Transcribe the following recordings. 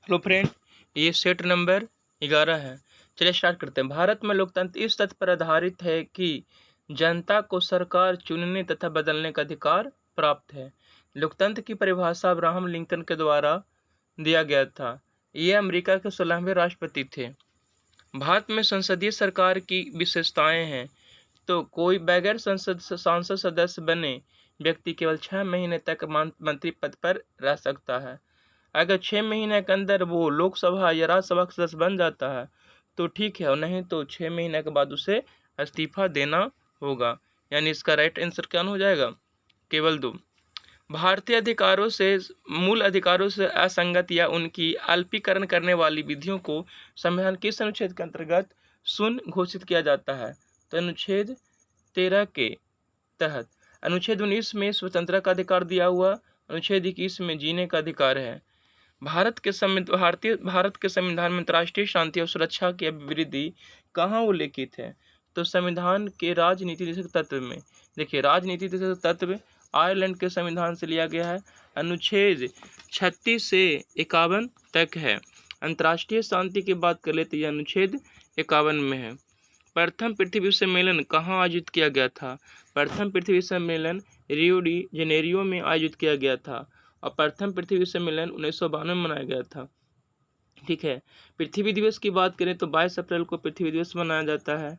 Hello friend, ये set number 11 है। चलिए स्टार्ट करते हैं। भारत में लोकतंत्र इस तथ्य पर आधारित है कि जनता को सरकार चुनने तथा बदलने का अधिकार प्राप्त है। लोकतंत्र की परिभाषा अब्राहम लिंकन के द्वारा दिया गया था। ये अमेरिका के 16वें राष्ट्रपति थे। भारत में संसदीय सरकार की विशेषताएं हैं तो कोई बगैर सांसद सदस्य बने व्यक्ति केवल 6 महीने तक मंत्री पद पर रह सकता है। अगर 6 महीने के अंदर वो लोकसभा या राज्यसभा का सदस्य बन जाता है तो ठीक है, और नहीं तो 6 महीने के बाद उसे इस्तीफा देना होगा। यानी इसका राइट आंसर क्या हो जाएगा? केवल 2। भारतीय अधिकारों से मूल अधिकारों से असंगत या उनकी अल्पीकरण करने वाली विधियों को संविधान किस अनुच्छेद के अंतर्गत शून्य घोषित किया जाता है? तो अनुच्छेद 13 के तहत। अनुच्छेद 19 में स्वतंत्रता का अधिकार दिया हुआ, अनुच्छेद 21 में जीने का अधिकार है। भारत के संविधान में अंतर्राष्ट्रीय शांति और सुरक्षा की अभिवृद्धि कहाँ उल्लेखित है? तो संविधान के राजनीतिक तत्व में। देखिए, राजनीतिक तत्व आयरलैंड के संविधान से लिया गया है। अनुच्छेद 36 से 51 तक है। अंतर्राष्ट्रीय शांति की बात कर ले तो यह अनुच्छेद 51 में है। प्रथम पृथ्वी सम्मेलन कहाँ आयोजित किया गया था? प्रथम पृथ्वी सम्मेलन रियो डी जेनेरियो में आयोजित किया गया था और प्रथम पृथ्वी सम्मेलन 1992 में मनाया गया था। ठीक है। पृथ्वी दिवस की बात करें तो 22 अप्रैल को पृथ्वी दिवस मनाया जाता है।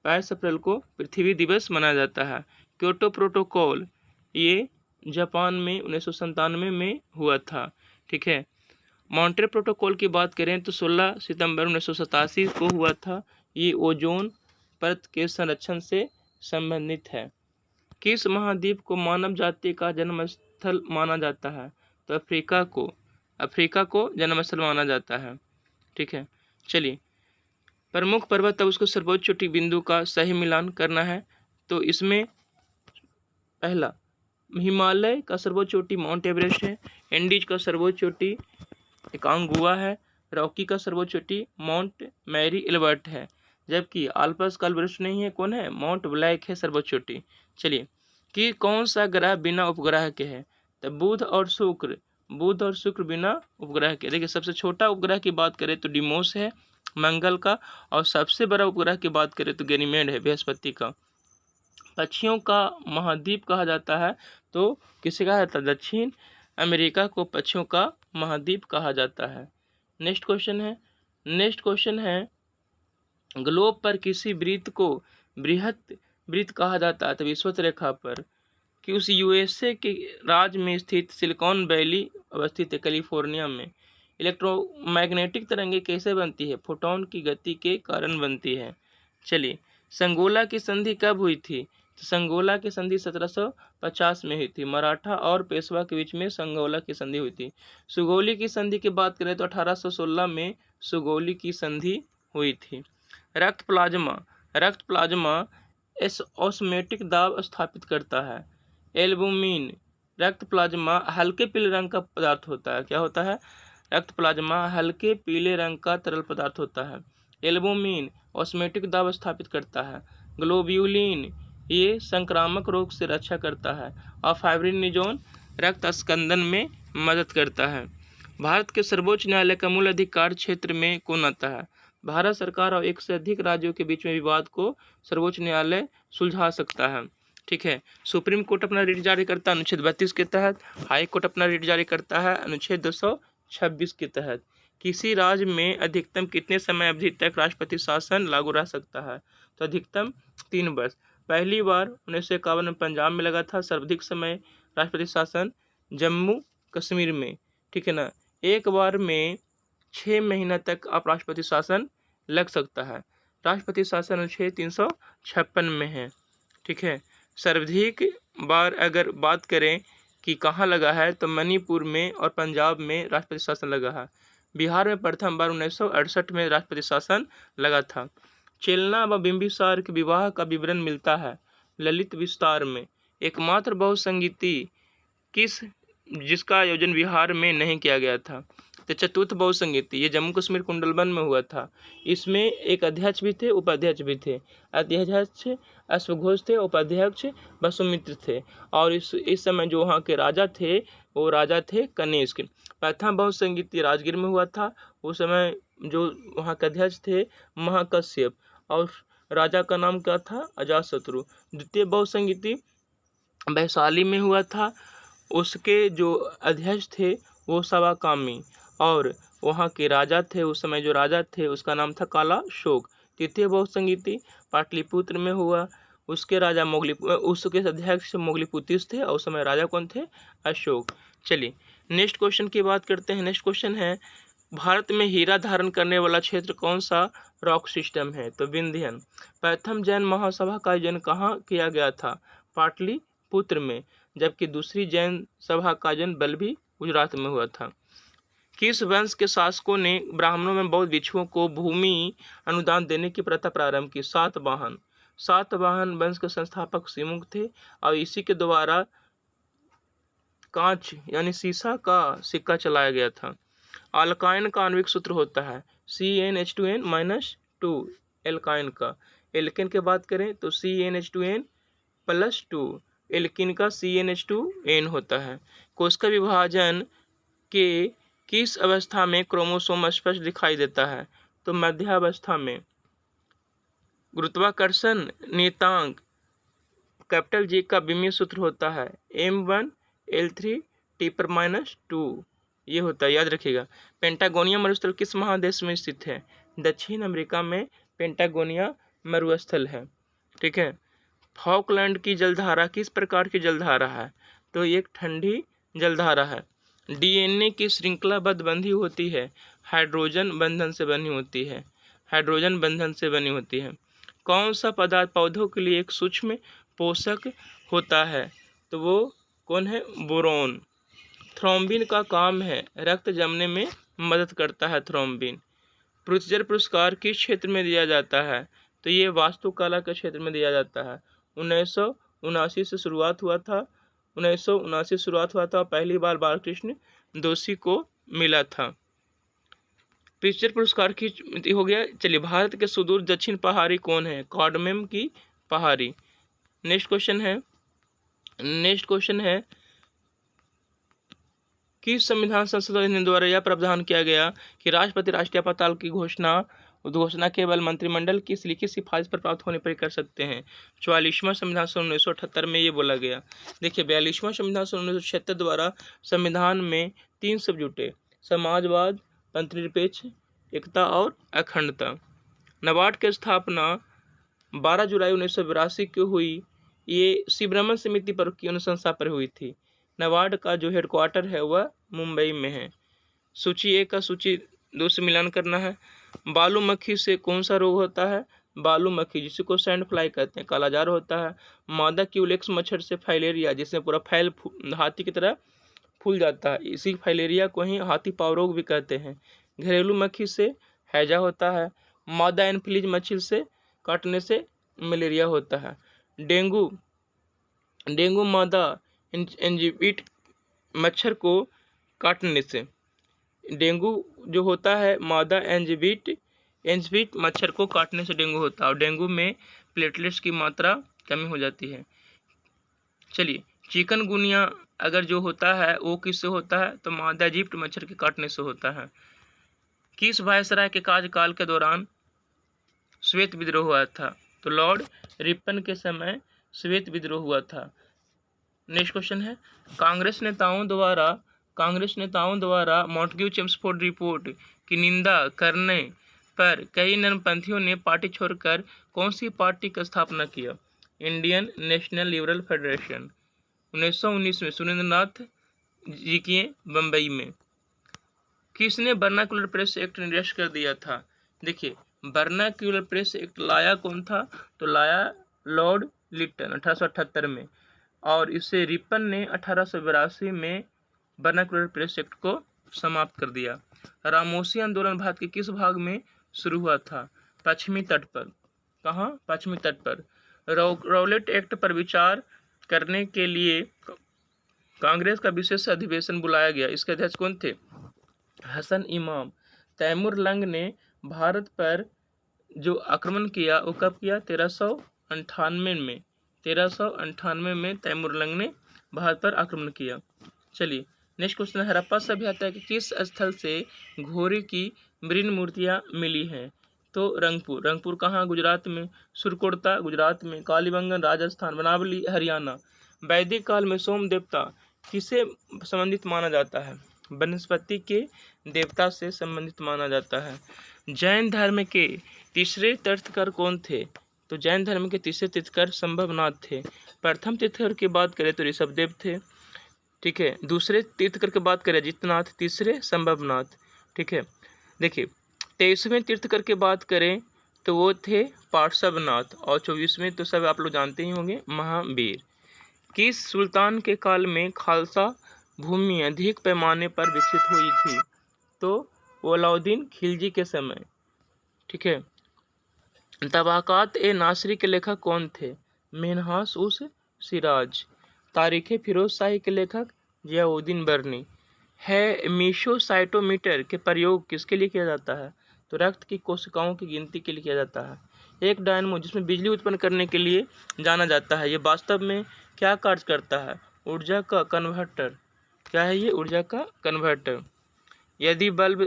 22 अप्रैल को पृथ्वी दिवस मनाया जाता है। क्योटो प्रोटोकॉल ये जापान में 1997 में हुआ था। ठीक है। मॉन्ट्रियल प्रोटोकॉल की बात करें तो 16 सितंबर 1987 को हुआ था। ये ओजोन परत के संरक्षण से संबंधित है। किस महाद्वीप को मानव जाति का जन्मस्थल माना जाता है? तो अफ्रीका को जन्मस्थल माना जाता है। ठीक है। चलिए, प्रमुख पर्वत अब उसको सर्वोच्च चोटी बिंदु का सही मिलान करना है। तो इसमें पहला, हिमालय का सर्वोच्च चोटी माउंट एवरेस्ट है। एंडीज का सर्वोच्च चोटी एकांगुआ है। रॉकी का सर्वोच्च चोटी माउंट मैरी एल्बर्ट है। जबकि आल्पस का एल्ब्रस नहीं है, कौन है? माउंट ब्लैक है सर्वोच्च चोटी। चलिए, कि कौन सा ग्रह बिना उपग्रह के है? तो बुध और शुक्र बिना उपग्रह के। देखिए, सबसे छोटा उपग्रह की बात करें तो डिमोस है मंगल का, और सबसे बड़ा उपग्रह की बात करें तो गैनीमेड है बृहस्पति का। पक्षियों का महाद्वीप कहा जाता है तो किसे कहा जाता है? दक्षिण अमेरिका को पक्षियों का महाद्वीप कहा जाता है। नेक्स्ट क्वेश्चन है ग्लोब पर किसी वृत्त को बृहत वृत्त कहा जाता है तो विषुवत रेखा पर। कि उस यूएसए के राज्य में स्थित सिलिकॉन वैली अवस्थित है कैलिफोर्निया में। इलेक्ट्रोमैग्नेटिक तरंगे कैसे बनती है? फोटॉन की गति के कारण बनती है। चलिए, संगोला की संधि कब हुई थी? तो संगोला की संधि 1750 में हुई थी। मराठा और पेशवा के बीच में संगोला की संधि हुई थी। सुगौली की संधि की बात करें तो 1816 में सुगौली की संधि हुई थी। रक्त प्लाज्मा ऑस्मोटिक दाब स्थापित करता है। एल्बुमिन रक्त प्लाज्मा हल्के पीले रंग का पदार्थ होता है। क्या होता है? रक्त प्लाज्मा हल्के पीले रंग का तरल पदार्थ होता है। एल्बुमिन ऑस्मोटिक दाब स्थापित करता है। ग्लोब्यूलिन ये संक्रामक रोग से रक्षा करता है और फाइब्रिनोजन रक्त स्कंदन में मदद करता है। भारत के सर्वोच्च न्यायालय का मूल अधिकार क्षेत्र में कौन आता है? भारत सरकार और एक से अधिक राज्यों के बीच में विवाद को सर्वोच्च न्यायालय सुलझा सकता है। ठीक है। सुप्रीम कोर्ट अपना रिट जारी करता है अनुच्छेद 32 के तहत। हाई कोर्ट अपना रिट जारी करता है अनुच्छेद 226 के तहत। किसी राज्य में अधिकतम कितने समय अवधि तक राष्ट्रपति शासन लागू रह सकता है? तो अधिकतम 3 वर्ष। पहली बार 1951 में पंजाब में लगा था। सर्वाधिक समय राष्ट्रपति शासन जम्मू कश्मीर में। ठीक है ना। एक बार में 6 महीना तक आप राष्ट्रपति शासन लग सकता है। राष्ट्रपति शासन अनुच्छेद 356 में है। ठीक है। सर्वाधिक बार अगर बात करें कि कहाँ लगा है तो मणिपुर में और पंजाब में राष्ट्रपति शासन लगा है। बिहार में प्रथम बार 1968 में राष्ट्रपति शासन लगा था। चेलना व बिंबिसार के विवाह का विवरण मिलता है ललित विस्तार में। एकमात्र बहुसंगीति जिसका आयोजन बिहार में नहीं किया गया था? तो चतुर्थ बहुसंगीति ये जम्मू कश्मीर कुंडलबन में हुआ था। इसमें एक अध्यक्ष भी थे, उपाध्यक्ष भी थे। अध्यक्ष अश्वघोष थे, उपाध्यक्ष वसुमित्र थे। और इस समय जो वहाँ के राजा थे वो राजा थे कनिष्क। प्रथम बहुसंगीति राजगीर में हुआ था। उस समय जो वहाँ के अध्यक्ष थे महाकश्यप और राजा का नाम क्या था, अजातशत्रु। द्वितीय बहुसंगीति वैशाली में हुआ था। उसके जो अध्यक्ष थे वो सवाकामी और वहाँ के राजा थे, उस समय जो राजा थे उसका नाम था काला शोक। तृतीय बहुसंगीति पाटलिपुत्र में हुआ। उसके राजा उसके अध्यक्ष मोगलीपुतिस थे और उस समय राजा कौन थे, अशोक। चलिए नेक्स्ट क्वेश्चन की बात करते हैं। नेक्स्ट क्वेश्चन है भारत में हीरा धारण करने वाला क्षेत्र कौन सा रॉक सिस्टम है, तो विंध्यन। प्रथम जैन महासभा का आयोजन कहाँ किया गया था, पाटलिपुत्र में। जबकि दूसरी जैन सभा का आयोजन बल्लभी गुजरात में हुआ था। किस वंश के शासकों ने ब्राह्मणों में बौद्ध भिक्षुओं को भूमि अनुदान देने की प्रथा प्रारंभ की, सातवाहन। सातवाहन वंश के संस्थापक सिमुक थे और इसी के द्वारा कांच यानी शीशा का सिक्का चलाया गया था। अल्काइन का आणविक सूत्र होता है CnH2n-2 एल्काइन का। एल्केन की बात करें तो CnH2n+2। एल्किन का CnH2n होता है। कोशिका विभाजन के किस अवस्था में क्रोमोसोम स्पष्ट दिखाई देता है, तो मध्यावस्था में। गुरुत्वाकर्षण नियतांक कैपिटल G का विमीय सूत्र होता है m1L3T/-2। ये होता है, याद रखिएगा। पेंटागोनिया मरुस्थल किस महादेश में स्थित है, दक्षिण अमेरिका में पेंटागोनिया मरुस्थल है। ठीक है। फॉकलैंड की जलधारा किस प्रकार की जलधारा है, तो एक ठंडी जलधारा है। DNA की श्रृंखलाबद्ध बंधी होती है, हाइड्रोजन बंधन से बनी होती है। हाइड्रोजन बंधन से बनी होती है। कौन सा पदार्थ पौधों के लिए एक सूक्ष्म पोषक होता है, तो वो कौन है, बोरोन। थ्रोम्बिन का काम है रक्त जमने में मदद करता है, थ्रोम्बिन। पृथ्वी पुरस्कार किस क्षेत्र में दिया जाता है, तो ये वास्तुकला के क्षेत्र में दिया जाता है। 1979 से शुरुआत हुआ था। 1979 शुरुआत हुआ था। पहली बार बालकृष्ण दोषी को मिला था। पृथ्वी पुरस्कार की हो गया। चलिए भारत के सुदूर दक्षिण पहाड़ी कौन है, कार्डमेम की पहाड़ी। नेक्स्ट क्वेश्चन है कि संविधान संसद अधिनियम द्वारा यह प्रावधान किया गया कि राष्ट्रपति राष्ट्रीय आपातकाल की घोषणा केवल मंत्रिमंडल की लिखित सिफारिश पर प्राप्त होने पर ही कर सकते हैं। 44वां संविधान सन 1978 में ये बोला गया। देखिए 42वां संविधान सन 1976 द्वारा संविधान में 3 शब्द जुटे, समाजवाद, धर्मनिरपेक्ष एकता और अखंडता। नाबार्ड की स्थापना 12 जुलाई 1982 को हुई। ये शिवरमन समिति पर की अनुशंसा पर हुई थी। नाबार्ड का जो हेडक्वार्टर है वह मुंबई में है। सूची 1 का सूची 2 से मिलान करना है। बालू मक्खी से कौन सा रोग होता है, बालू मक्खी जिसको सैंड फ्लाई कहते हैं, कालाजार होता है। मादा क्यूलेक्स मच्छर से फाइलेरिया, जिसमें पूरा फैल हाथी की तरह फूल जाता है, इसी फाइलेरिया को ही हाथी पाँव रोग भी कहते हैं। घरेलू मक्खी से हैजा होता है। मादा एनफ्लीज मच्छर से काटने से मलेरिया होता है। डेंगू मादा एंजीबिट मच्छर को काटने से, डेंगू जो होता है मादा एंजीबिट मच्छर को काटने से डेंगू होता है और डेंगू में प्लेटलेट्स की मात्रा कमी हो जाती है। चलिए चिकनगुनिया अगर जो होता है वो किससे होता है, तो मादा इजिप्ट मच्छर के काटने से होता है। किस वायसराय के कार्यकाल के दौरान श्वेत विद्रोह हुआ था, तो लॉर्ड रिपन के समय श्वेत विद्रोह हुआ था। नेक्स्ट क्वेश्चन है कांग्रेस नेताओं द्वारा मॉन्टेग्यू चेम्सफोर्ड रिपोर्ट की निंदा करने पर कई नरमपंथियों ने पार्टी छोड़कर कौन सी पार्टी की स्थापना किया, इंडियन नेशनल लिबरल फेडरेशन। 1919 में सुरेंद्रनाथ जी किए बम्बई में। किसने वर्नाक्युलर प्रेस एक्ट निर्देश कर दिया था, देखिए वर्नाक्युलर प्रेस एक्ट लाया कौन था, तो लाया लॉर्ड लिटन 1878 में, और इससे रिपन ने 1882 में वर्नाक्युलर प्रेस एक्ट को समाप्त कर दिया। रामोसी आंदोलन भारत के किस भाग में शुरू हुआ था, पश्चिमी तट पर। कहाँ, पश्चिमी तट पर। रॉलेट एक्ट पर विचार करने के लिए कांग्रेस का विशेष अधिवेशन बुलाया गया। इसके अध्यक्ष कौन थे, हसन इमाम। तैमुरलंग ने भारत पर जो आक्रमण किया वो कब किया? 1398 में। 1398 में तैमुरलंग ने भारत पर आक्रमण किया। चलिए नेक्स्ट क्वेश्चन है, हड़प्पा सभ्यता के किस स्थल से घोड़े की मृण मूर्तियां मिली हैं? तो रंगपुर। रंगपुर कहाँ? गुजरात में। सुरकोटता गुजरात में। कालीबंगन राजस्थान। बनावली हरियाणा। वैदिक काल में सोम देवता किसे संबंधित माना जाता है? वनस्पति के देवता से संबंधित माना जाता है। जैन धर्म के तीसरे तीर्थकर कौन थे? तो जैन धर्म के तीसरे तीर्थकर संभवनाथ थे। प्रथम तीर्थकर की बात करें तो ऋषभदेव थे। ठीक है। दूसरे तीर्थकर की बात करें अजितनाथ। तीसरे संभवनाथ। ठीक है। देखिए 23वें तीर्थकर की बात करें तो वो थे पार्श्वनाथ। और 24वें तो सब आप लोग जानते ही होंगे, महावीर। किस सुल्तान के काल में खालसा भूमि अधिक पैमाने पर विकसित हुई थी? तो अलाउद्दीन खिलजी के समय। ठीक है। तबाकात ए नासरी के लेखक कौन थे? मिन्हास उस सिराज। तारीख़ फिरोज शाही के लेखक जियाउद्दीन बर्नी। है मीशोसाइटोमीटर के प्रयोग किसके लिए किया जाता है? तो रक्त की कोशिकाओं की गिनती के लिए किया जाता है। एक डायनमो जिसमें बिजली उत्पन्न करने के लिए जाना जाता है, ये वास्तव में क्या कार्य करता है? ऊर्जा का कन्वर्टर। क्या है ये? ऊर्जा का कन्वर्टर। यदि बल्ब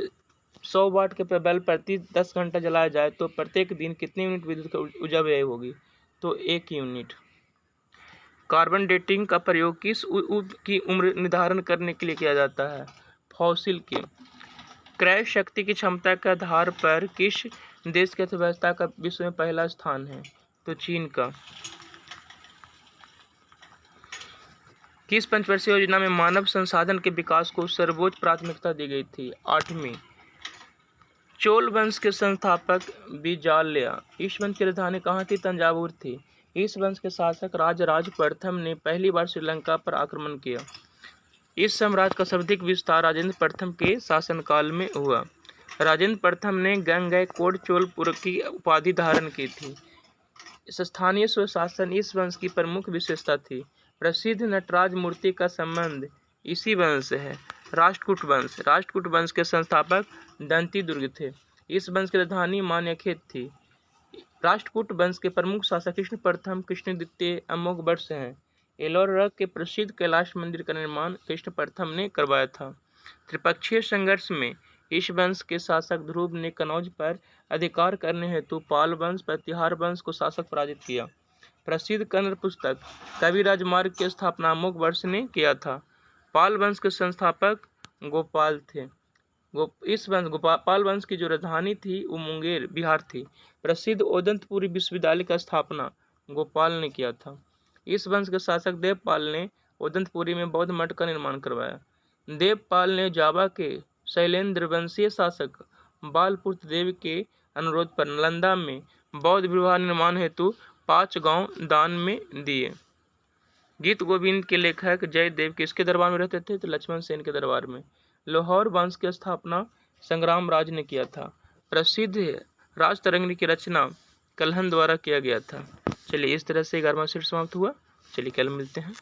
100 वाट के बल्ब प्रति 10 घंटा जलाया जाए तो प्रत्येक दिन कितने यूनिट विद्युत का ऊर्जा व्यय होगी? तो 1 यूनिट। कार्बन डेटिंग का प्रयोग किस की उम्र निर्धारण करने के लिए किया जाता है? फॉसिल की। क्रय शक्ति की क्षमता के आधार पर किस देश की अर्थव्यवस्था का विश्व में पहला स्थान है? तो चीन का। किस पंचवर्षीय योजना में मानव संसाधन के विकास को सर्वोच्च प्राथमिकता दी गई थी? 8वीं। चोल वंश के संस्थापक विजाल्या। इस वंश की राजधानी कहाँ थी? तंजावुर थी। इस वंश के शासक राजराज प्रथम ने पहली बार श्रीलंका पर आक्रमण किया। इस साम्राज्य का सर्वाधिक विस्तार राजेंद्र प्रथम के शासनकाल में हुआ। राजेंद्र प्रथम ने गंगैकोंड चोलपुर की उपाधि धारण की थी। स्थानीय स्वशासन इस वंश की प्रमुख विशेषता थी। प्रसिद्ध नटराज मूर्ति का संबंध इसी वंश से है। राष्ट्रकूट वंश। राष्ट्रकूट वंश के संस्थापक दंती दुर्ग थे। इस वंश की राजधानी मान्यखेत थी। राष्ट्रकूट वंश के प्रमुख शासक कृष्ण प्रथम, कृष्ण द्वितीय अमोघ वर्ष हैं। एलोरा के प्रसिद्ध कैलाश मंदिर का निर्माण कृष्ण प्रथम ने करवाया था। त्रिपक्षीय संघर्ष में इस वंश के शासक ध्रुव ने कनौज पर अधिकार करने हेतु पाल वंश प्रतिहार वंश को शासक पराजित किया। प्रसिद्ध कन्नड़ पुस्तक कवि राजमार्ग की स्थापना अमोघ वर्ष ने किया था। पाल वंश के संस्थापक गोपाल थे। पाल वंश की जो राजधानी थी वो मुंगेर बिहार थी। प्रसिद्ध ओदंतपुरी विश्वविद्यालय का स्थापना गोपाल ने किया था। इस वंश के शासक देवपाल ने ओदंतपुरी में बौद्ध मठ का निर्माण करवाया। देवपाल ने जावा के शैलेंद्र वंशीय शासक बालपुत्र देव के अनुरोध पर नालंदा में बौद्ध विहार निर्माण हेतु 5 गांव दान में दिए। गीत गोविंद के लेखक जयदेव किसके दरबार में रहते थे? तो लक्ष्मण सेन के दरबार में। लाहौर वंश की स्थापना संग्राम राज ने किया था। प्रसिद्ध राजतरंगिणी की रचना कल्हन द्वारा किया गया था। चलिए इस तरह से 11वां सेट समाप्त हुआ। चलिए कल मिलते हैं।